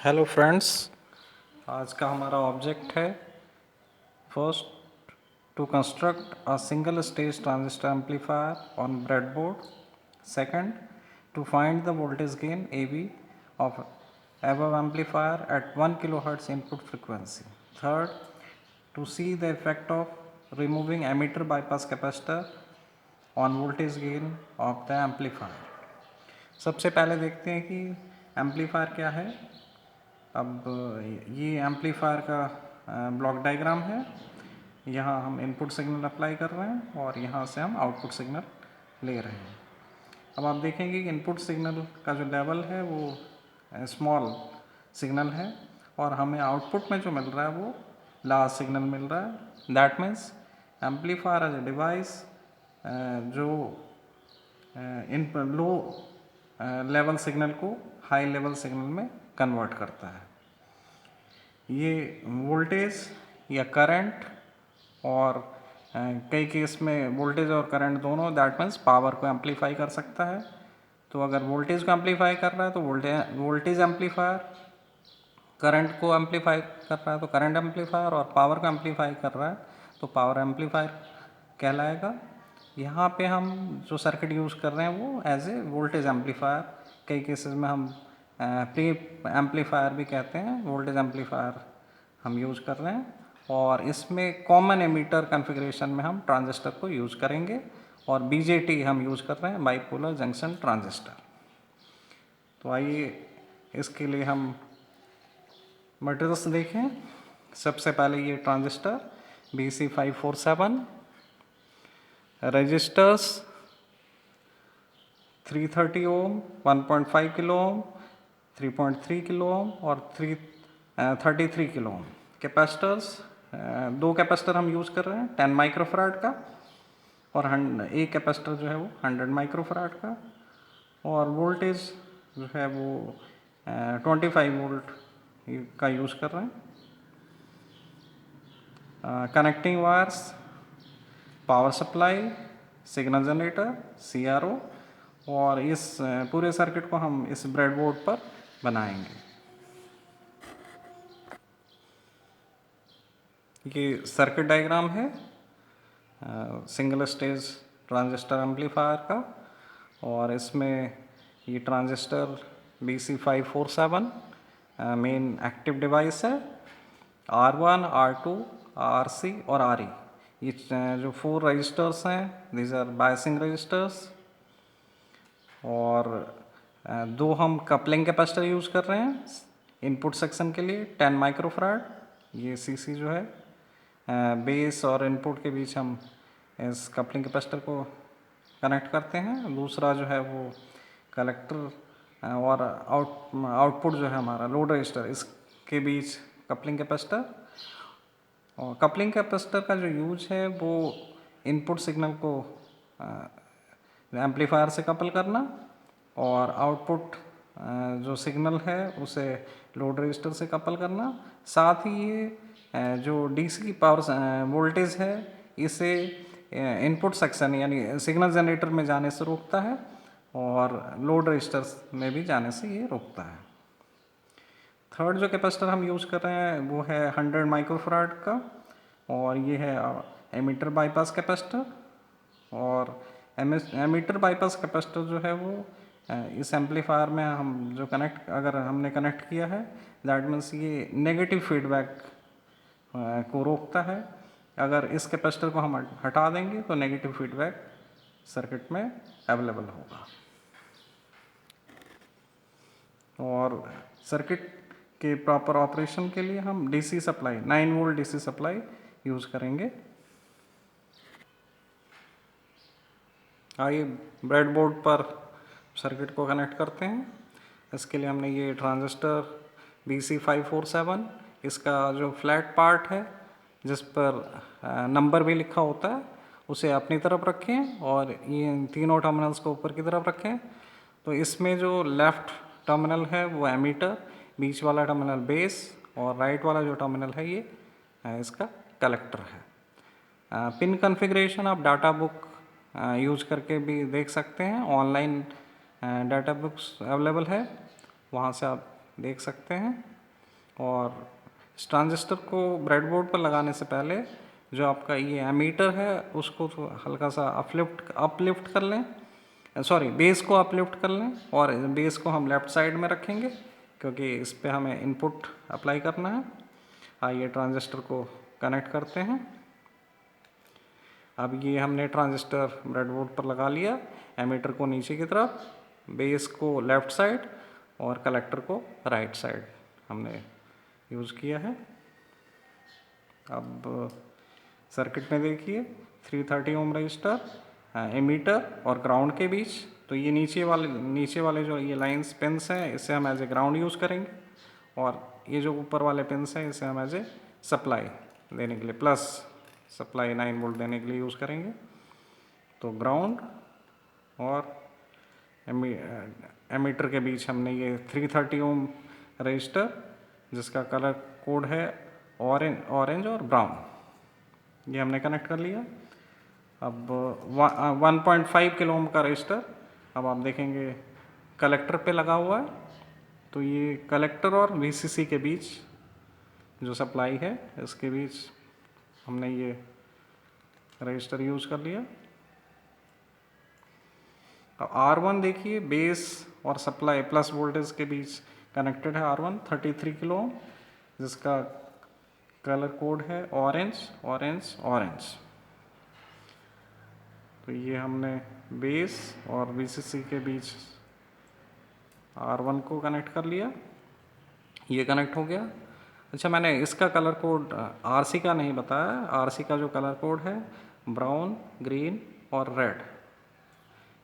Hello friends, आज का हमारा ऑब्जेक्ट है first to construct a single stage transistor amplifier on breadboard. Second, to find the voltage gain AB of above amplifier at 1 kHz input frequency. Third, to see the effect of removing emitter bypass capacitor on voltage gain of the amplifier. सबसे पहले देखते हैं कि amplifier क्या है। अब ये amplifier का ब्लॉक डायग्राम है। यहाँ हम इनपुट सिग्नल अप्लाई कर रहे हैं और यहाँ से हम आउटपुट सिग्नल ले रहे हैं। अब आप देखेंगे कि इनपुट सिग्नल का जो लेवल है वो स्मॉल सिग्नल है और हमें आउटपुट में जो मिल रहा है वो लार्ज सिग्नल मिल रहा है। That means amplifier as a device जो इन लो लेवल सिग्नल को हाई लेवल सिग्नल में कन्वर्ट करता है। ये वोल्टेज या करंट और कई केस में वोल्टेज और करंट दोनों, दैट मीन्स पावर को एम्पलीफाई कर सकता है। तो अगर वोल्टेज को एम्पलीफाई कर रहा है तो वोल्टेज एम्पलीफायर, करंट को एम्पलीफाई कर रहा है तो करंट एम्पलीफायर, और पावर को एम्पलीफाई कर रहा है तो पावर एम्पलीफायर कहलाएगा। यहाँ पे हम जो सर्किट यूज़ कर रहे हैं वो एज ए वोल्टेज एम्पलीफायर, कई केसेस में हम प्री एम्पलीफायर भी कहते हैं, वोल्टेज एम्पलीफायर हम यूज़ कर रहे हैं। और इसमें कॉमन एमीटर कॉन्फ़िगरेशन में हम ट्रांजिस्टर को यूज़ करेंगे और BJT हम यूज़ कर रहे हैं, बाइपोलर जंक्शन ट्रांजिस्टर। तो आइए इसके लिए हम मटेरियल्स देखें। सबसे पहले ये ट्रांजिस्टर BC547, रजिस्टर्स 330 ओम, 1.5 किलो ओम, 3.3 किलो ओम और 33 किलो ओम। कैपेसिटर्स, दो कैपेसिटर हम यूज़ कर रहे हैं 10 माइक्रोफराड का, और एक कैपेसिटर जो है वो 100 माइक्रोफराड का। और वोल्टेज जो है वो 25 वोल्ट का यूज़ कर रहे हैं। Connecting wires, power supply, signal generator, CRO, और इस पूरे सर्किट को हम इस ब्रेडबोर्ड पर बनाएंगे। ये सर्किट डायग्राम है सिंगल स्टेज ट्रांजिस्टर एम्पलीफायर का, और इसमें ये transistor BC547 men active device है। R1, R2, RC और RE, ये जो 4 रजिस्टर्स हैं, दीज आर बायसिंग रजिस्टर्स। और दो हम कपलिंग कैपेसिटर यूज़ कर रहे हैं इनपुट सेक्शन के लिए 10 माइक्रोफराड। ये CC जो है बेस और इनपुट के बीच हम इस कपलिंग कैपेसिटर को कनेक्ट करते हैं। दूसरा जो है वो कलेक्टर और आउटपुट जो है हमारा लोड रजिस्टर, इसके बीच कपलिंग कैपेसिटर। और कपलिंग कैपेसिटर का जो यूज है वो इनपुट सिग्नल को एम्पलीफायर से कपल करना, और आउटपुट जो सिग्नल है उसे लोड रजिस्टर से कपल करना। साथ ही ये जो DC पावर वोल्टेज है इसे इनपुट सेक्शन यानी सिग्नल जनरेटर में जाने से रोकता है और लोड रजिस्टर में भी जाने से ये रोकता है। थर्ड जो कैपेसिटर हम यूज़ कर रहे हैं वो है 100 माइक्रोफराड का, और ये है एमीटर बाईपास कैपेसिटर। और एमीटर बाईपास कैपेसिटर जो है वो इस एम्पलीफायर में हम जो अगर हमने कनेक्ट किया है, दैट मीन्स ये नेगेटिव फीडबैक को रोकता है। अगर इस कैपेसिटर को हम हटा देंगे तो नेगेटिव फीडबैक सर्किट में अवेलेबल होगा। और सर्किट के प्रॉपर ऑपरेशन के लिए हम DC supply 9 volt DC supply use करेंगे। आइए ब्रेडबोर्ड पर सर्किट को कनेक्ट करते हैं। इसके लिए हमने ये ट्रांजिस्टर BC547, इसका जो फ्लैट पार्ट है जिस पर नंबर भी लिखा होता है उसे अपनी तरफ रखें, और ये तीनों टर्मिनल्स को ऊपर की तरफ रखें। तो इसमें जो लेफ़्ट टर्मिनल है वो एमीटर, बीच वाला टर्मिनल बेस, और राइट वाला जो टर्मिनल है ये इसका कलेक्टर है। पिन कॉन्फ़िगरेशन आप डाटा बुक यूज करके भी देख सकते हैं। ऑनलाइन डाटा बुक्स अवेलेबल है, वहाँ से आप देख सकते हैं। और इस ट्रांजिस्टर को ब्रेडबोर्ड पर लगाने से पहले जो आपका ये एमीटर है उसको तो हल्का सा अपलिफ्ट कर लें, सॉरी बेस को अपलिफ्ट कर लें, और बेस को हम लेफ़्ट साइड में रखेंगे क्योंकि इस पे हमें इनपुट अप्लाई करना है। आइए ट्रांजिस्टर को कनेक्ट करते हैं। अब ये हमने ट्रांजिस्टर ब्रेडबोर्ड पर लगा लिया, एमीटर को नीचे की तरफ, बेस को लेफ़्ट साइड और कलेक्टर को राइट साइड हमने यूज़ किया है। अब सर्किट में देखिए 330 ओम रजिस्टर एमीटर और ग्राउंड के बीच, तो ये नीचे वाले जो ये लाइंस पिन्स हैं इसे हम एज ए ग्राउंड यूज़ करेंगे, और ये जो ऊपर वाले पिन्स हैं इसे हम एज ए सप्लाई देने के लिए, प्लस सप्लाई 9 वोल्ट देने के लिए यूज़ करेंगे। तो ग्राउंड और एमीटर के बीच हमने ये 330 ओम रजिस्टर जिसका कलर कोड है ऑरेंज और ब्राउन, ये हमने कनेक्ट कर लिया। अब 1.5 किलो ओम का रजिस्टर अब आप देखेंगे कलेक्टर पे लगा हुआ है, तो ये कलेक्टर और वीसीसी के बीच जो सप्लाई है इसके बीच हमने ये रजिस्टर यूज़ कर लिया। अब R1 देखिए बेस और सप्लाई प्लस वोल्टेज के बीच कनेक्टेड है। R1 33 किलो ओम जिसका कलर कोड है ऑरेंज ऑरेंज ऑरेंज। तो ये हमने बेस और वीसीसी के बीच R1 को कनेक्ट कर लिया, ये कनेक्ट हो गया। अच्छा, मैंने इसका कलर कोड RC का नहीं बताया। RC का जो कलर कोड है ब्राउन, ग्रीन और रेड।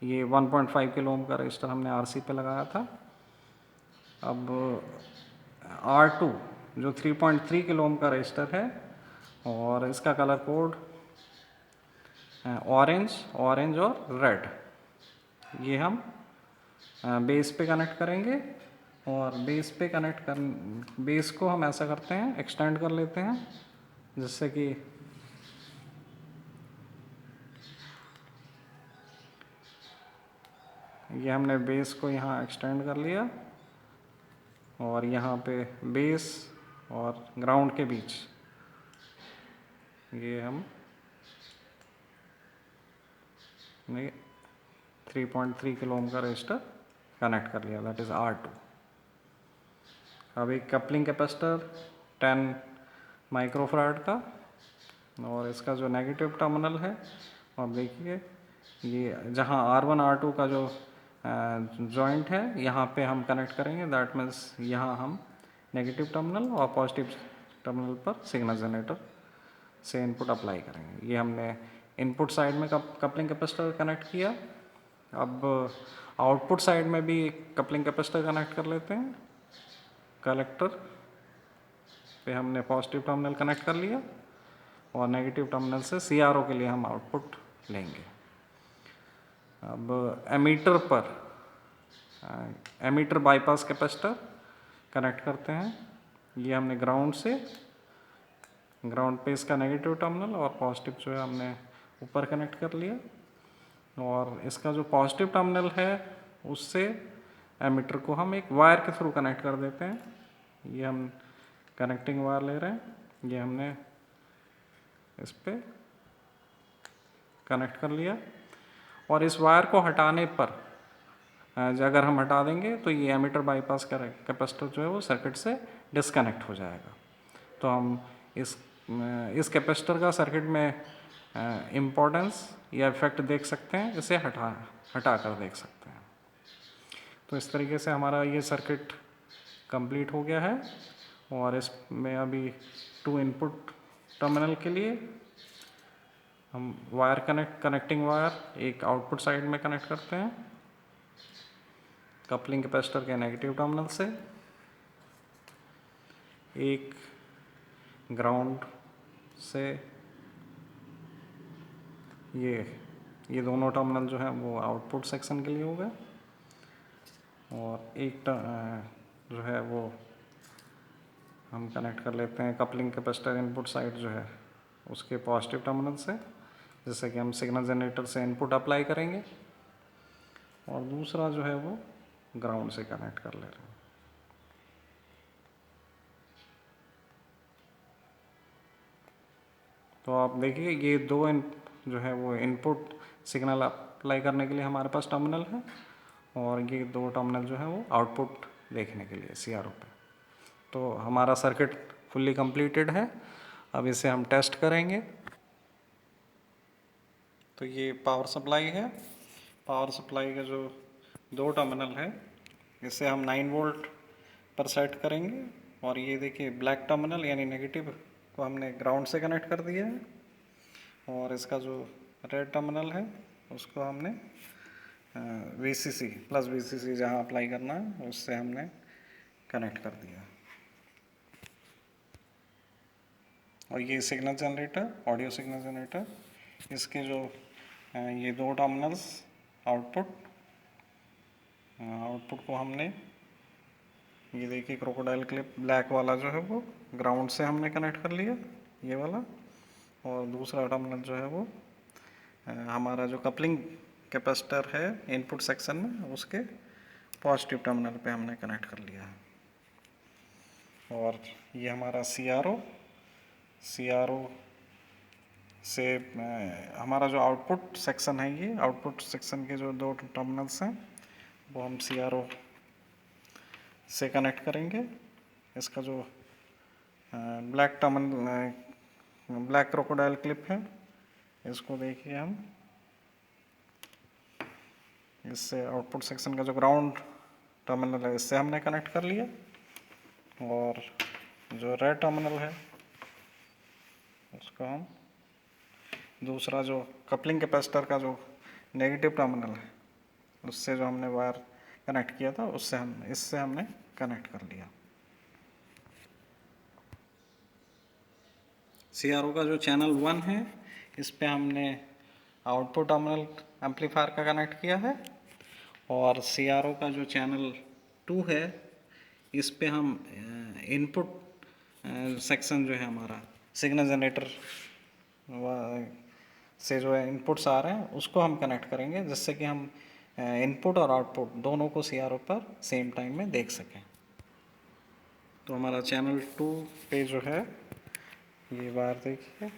ये 1.5 किलो ओम का रजिस्टर हमने RC पे लगाया था। अब R2 जो 3.3 किलो ओम का रजिस्टर है और इसका कलर कोड ऑरेंज ऑरेंज और रेड, ये हम बेस पे कनेक्ट करेंगे। और बेस को हम ऐसा करते हैं, एक्सटेंड कर लेते हैं जिससे कि ये हमने बेस को यहाँ एक्सटेंड कर लिया, और यहाँ पे बेस और ग्राउंड के बीच ये हम 3.3 किलो ओम का रजिस्टर कनेक्ट कर लिया, दैट इज़ R2। अब एक कपलिंग कैपेसिटर 10 माइक्रोफैराड का, और इसका जो नेगेटिव टर्मिनल है आप देखिए, ये जहाँ R1 R2 का जो जॉइंट है यहाँ पे हम कनेक्ट करेंगे, दैट मीन्स यहाँ हम नेगेटिव टर्मिनल और पॉजिटिव टर्मिनल पर सिग्नल जनरेटर से इनपुट अप्लाई करेंगे। ये हमने इनपुट साइड में कपलिंग कैपेसिटर कनेक्ट किया। अब आउटपुट साइड में भी कपलिंग कैपेसिटर कनेक्ट कर लेते हैं। कलेक्टर पे हमने पॉजिटिव टर्मिनल कनेक्ट कर लिया, और नेगेटिव टर्मिनल से CRO के लिए हम आउटपुट लेंगे। अब एमीटर बाईपास कैपेसिटर कनेक्ट करते हैं। ये हमने ग्राउंड पे इसका नेगेटिव टर्मिनल और पॉजिटिव जो है हमने ऊपर कनेक्ट कर लिया, और इसका जो पॉजिटिव टर्मिनल है उससे एमीटर को हम एक वायर के थ्रू कनेक्ट कर देते हैं। ये हम कनेक्टिंग वायर ले रहे हैं, ये हमने इस पे कनेक्ट कर लिया। और इस वायर को हटाने पर अगर हम हटा देंगे तो ये एमीटर बाईपास कैपेसिटर जो है वो सर्किट से डिस्कनेक्ट हो जाएगा। तो हम इस कैपेसिटर का सर्किट में इम्पोर्टेंस या इफेक्ट देख सकते हैं, इसे हटा कर देख सकते हैं। तो इस तरीके से हमारा ये सर्किट कंप्लीट हो गया है, और इसमें अभी 2 इनपुट टर्मिनल के लिए हम कनेक्टिंग वायर एक आउटपुट साइड में कनेक्ट करते हैं कपलिंग कैपेसिटर के नेगेटिव टर्मिनल से, एक ग्राउंड से। ये दोनों टर्मिनल जो है वो आउटपुट सेक्शन के लिए हो गए, और एक जो है वो हम कनेक्ट कर लेते हैं कपलिंग कैपेसिटर इनपुट साइड जो है उसके पॉजिटिव टर्मिनल से, जिससे कि हम सिग्नल जनरेटर से इनपुट अप्लाई करेंगे, और दूसरा जो है वो ग्राउंड से कनेक्ट कर ले रहे हैं। तो आप देखिए ये दो जो है वो इनपुट सिग्नल अप्लाई करने के लिए हमारे पास टर्मिनल है, और ये दो टर्मिनल जो है वो आउटपुट देखने के लिए CRO पे। तो हमारा सर्किट फुल्ली कंप्लीटेड है। अब इसे हम टेस्ट करेंगे। तो ये पावर सप्लाई है। पावर सप्लाई का जो दो टर्मिनल है, इसे हम 9 वोल्ट पर सेट करेंगे, और ये देखिए ब्लैक टर्मिनल यानी नेगेटिव को हमने ग्राउंड से कनेक्ट कर दिया है, और इसका जो रेड टर्मिनल है उसको हमने VCC प्लस VCC जहाँ अप्लाई करना है उससे हमने कनेक्ट कर दिया। और ये signal generator, audio signal generator, इसके जो ये दो टर्मिनल्स आउटपुट को हमने ये देखिए क्रोकोडाइल क्लिप ब्लैक वाला जो है वो ग्राउंड से हमने कनेक्ट कर लिया, ये वाला। और दूसरा टर्मिनल जो है वो हमारा जो कपलिंग कैपेसिटर है इनपुट सेक्शन में, उसके पॉजिटिव टर्मिनल पे हमने कनेक्ट कर लिया है। और ये हमारा CRO से हमारा जो आउटपुट सेक्शन है, ये आउटपुट सेक्शन के जो दो टर्मिनल्स हैं वो हम CRO से कनेक्ट करेंगे। इसका जो black terminal black crocodile clip है, इसको देखिए हम इससे आउटपुट सेक्शन का जो ग्राउंड टर्मिनल है इससे हमने कनेक्ट कर लिया, और जो रेड टर्मिनल है उसको हम दूसरा जो कपलिंग कैपेसिटर का जो नेगेटिव टर्मिनल है उससे जो हमने वायर कनेक्ट किया था इससे हमने कनेक्ट कर लिया। CRO का जो चैनल 1 है इस पे हमने आउटपुट टर्मिनल एम्पलीफायर का कनेक्ट किया है, और CRO का जो चैनल 2 है इस पे हम इनपुट सेक्शन जो है हमारा सिग्नल जनरेटर से जो है इनपुट्स आ रहे हैं उसको हम कनेक्ट करेंगे, जिससे कि हम इनपुट और आउटपुट दोनों को CRO पर सेम टाइम में देख सकें। तो हमारा चैनल 2 पे जो है ये वायर देखिए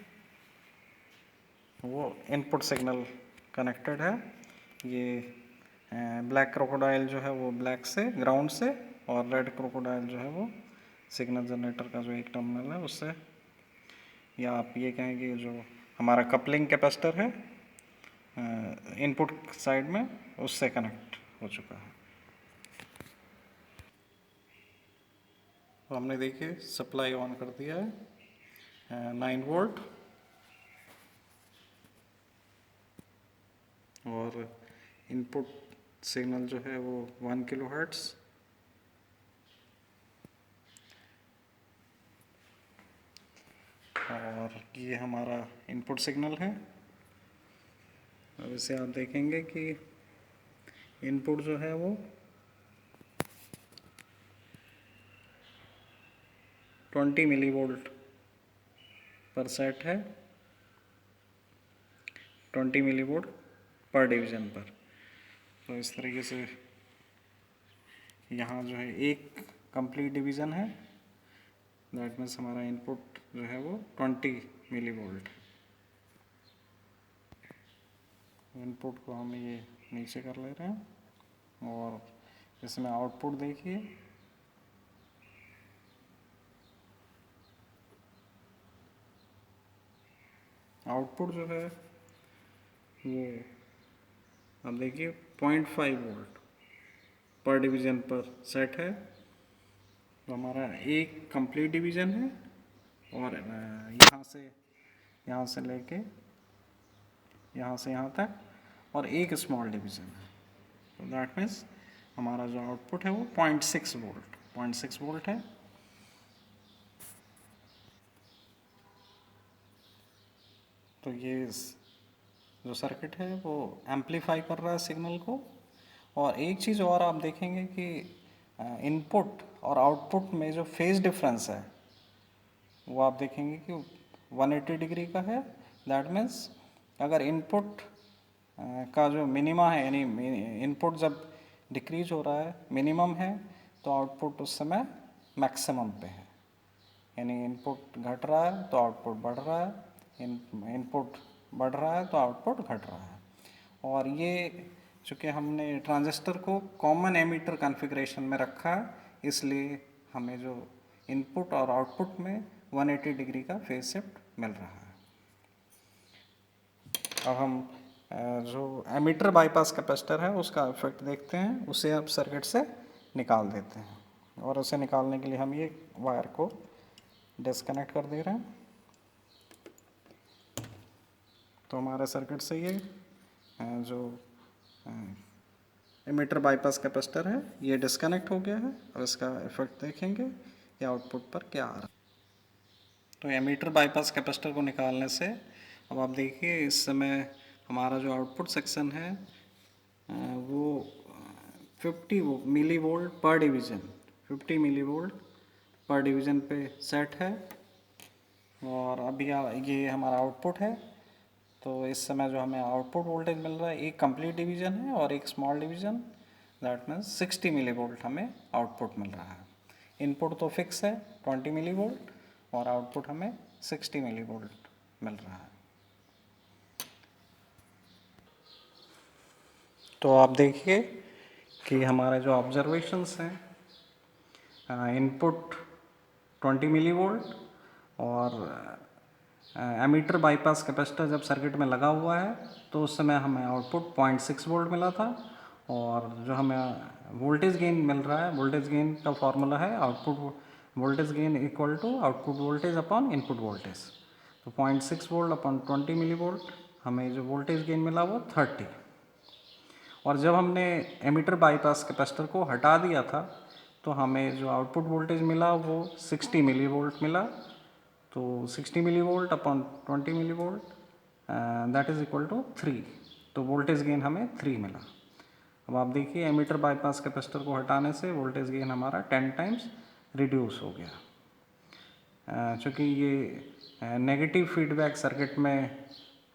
वो इनपुट सिग्नल कनेक्टेड है। ये ब्लैक क्रोकोडाइल जो है वो ब्लैक से ग्राउंड से, और रेड क्रोकोडाइल जो है वो सिग्नल जनरेटर का जो एक टर्मिनल है उससे, या आप ये कहेंगे जो हमारा कपलिंग कैपेसिटर है इनपुट साइड में उससे कनेक्ट हो चुका है। तो हमने देखिए सप्लाई ऑन कर दिया है 9 वोल्ट, और इनपुट सिग्नल जो है वो 1 किलोहर्ट्ज़, और ये हमारा इनपुट सिग्नल है। अब इसे आप देखेंगे कि इनपुट जो है वो 20 मिलीवोल्ट पर सेट है, 20 मिलीवोल्ट पर डिवीज़न पर। तो इस तरीके से यहाँ जो है एक कंप्लीट डिवीज़न है, दैट मीन्स हमारा इनपुट जो है वो 20 मिलीवोल्ट। इनपुट को हम ये नीचे कर ले रहे हैं, और इसमें आउटपुट देखिए आउटपुट जो है वो अब देखिए 0.5 वोल्ट पर डिवीज़न पर सेट है। तो हमारा एक कंप्लीट डिवीज़न है, और यहाँ से लेके यहाँ से यहाँ तक, और एक स्मॉल डिवीज़न है। तो दैट मीन्स हमारा जो आउटपुट है वो 0.6 वोल्ट है। तो ये जो सर्किट है वो एम्पलीफाई कर रहा है सिग्नल को। और एक चीज़ और आप देखेंगे कि इनपुट और आउटपुट में जो फेज डिफरेंस है वो आप देखेंगे कि 180 डिग्री का है। दैट मीन्स अगर इनपुट का जो मिनिमा है, यानी इनपुट जब डिक्रीज हो रहा है, मिनिमम है, तो आउटपुट उस समय मैक्सिमम पे है। यानी इनपुट घट रहा है तो आउटपुट बढ़ रहा है, इनपुट बढ़ रहा है तो आउटपुट घट रहा है। और ये चूँकि हमने ट्रांजिस्टर को कॉमन एमीटर कॉन्फ़िगरेशन में रखा है, इसलिए हमें जो इनपुट और आउटपुट में 180 डिग्री का फेज शिफ्ट मिल रहा है। अब हम जो एमीटर बाईपास कैपेसिटर है उसका इफेक्ट देखते हैं, उसे अब सर्किट से निकाल देते हैं। और उसे निकालने के लिए हम ये वायर को डिस्कनेक्ट कर दे रहे हैं। तो हमारे सर्किट से ये जो एमीटर बाईपास कैपेसिटर है ये डिस्कनेक्ट हो गया है। अब इसका इफेक्ट देखेंगे कि आउटपुट पर क्या आ रहा है। तो एमीटर बाईपास कैपेसिटर को निकालने से अब आप देखिए इस समय हमारा जो आउटपुट सेक्शन है वो 50 मिली वोल्ट पर डिवीज़न 50 मिली वोल्ट पर डिवीज़न पे सेट है। और अभी ये हमारा आउटपुट है। तो इस समय जो हमें आउटपुट वोल्टेज मिल रहा है, एक कंप्लीट डिवीज़न है और एक small division, that means 60 milli volt हमें आउटपुट मिल रहा है। इनपुट तो फिक्स है 20 मिली वोल्ट और आउटपुट हमें 60 मिली वोल्ट मिल रहा है। तो आप देखिए कि हमारे जो ऑब्जर्वेशंस हैं, इनपुट 20 मिली वोल्ट और एमीटर बाईपास कैपेसिटर जब सर्किट में लगा हुआ है तो उस समय हमें आउटपुट 0.6 वोल्ट मिला था। और जो हमें वोल्टेज गेन मिल रहा है, वोल्टेज गेन का फॉर्मूला है output voltage gain equal to output voltage upon input voltage. तो 0.6 वोल्ट अपॉन 20 मिली वोल्ट, हमें जो वोल्टेज गेन मिला वो 30। और जब हमने एमीटर बाईपास कैपेसिटर को हटा दिया था तो हमें जो आउटपुट वोल्टेज मिला वो 60 मिली वोल्ट मिला। तो 60 milli volt upon 20 milli volt that is equal to 3। तो वोल्टेज गेन हमें 3 मिला। अब आप देखिए एमीटर बाईपास कैपेसिटर को हटाने से वोल्टेज गेन हमारा 10 टाइम्स रिड्यूस हो गया। चूँकि ये नेगेटिव फीडबैक सर्किट में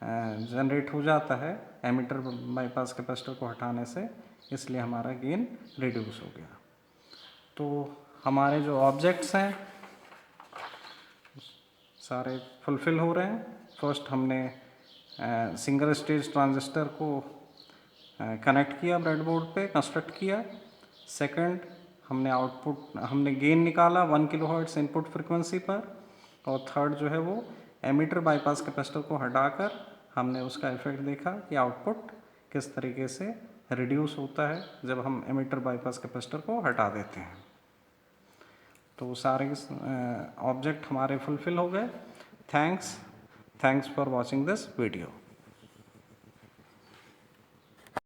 जनरेट हो जाता है एमीटर बाईपास कैपेसिटर को हटाने से, इसलिए हमारा गेन रिड्यूस हो गया। तो हमारे जो ऑब्जेक्ट्स हैं सारे फुलफ़िल हो रहे हैं। फर्स्ट हमने सिंगल स्टेज ट्रांजिस्टर को कनेक्ट किया, ब्रेडबोर्ड पे कंस्ट्रक्ट किया। सेकंड हमने गेन निकाला 1 किलोहर्ट्ज़ इनपुट फ्रिक्वेंसी पर। और थर्ड जो है वो एमीटर बाईपास कैपेसिटर को हटाकर हमने उसका इफेक्ट देखा कि आउटपुट किस तरीके से रिड्यूस होता है जब हम एमीटर बाईपास कैपेसिटर को हटा देते हैं। तो सारे ऑब्जेक्ट हमारे फुलफ़िल हो गए। Thanks for watching this video.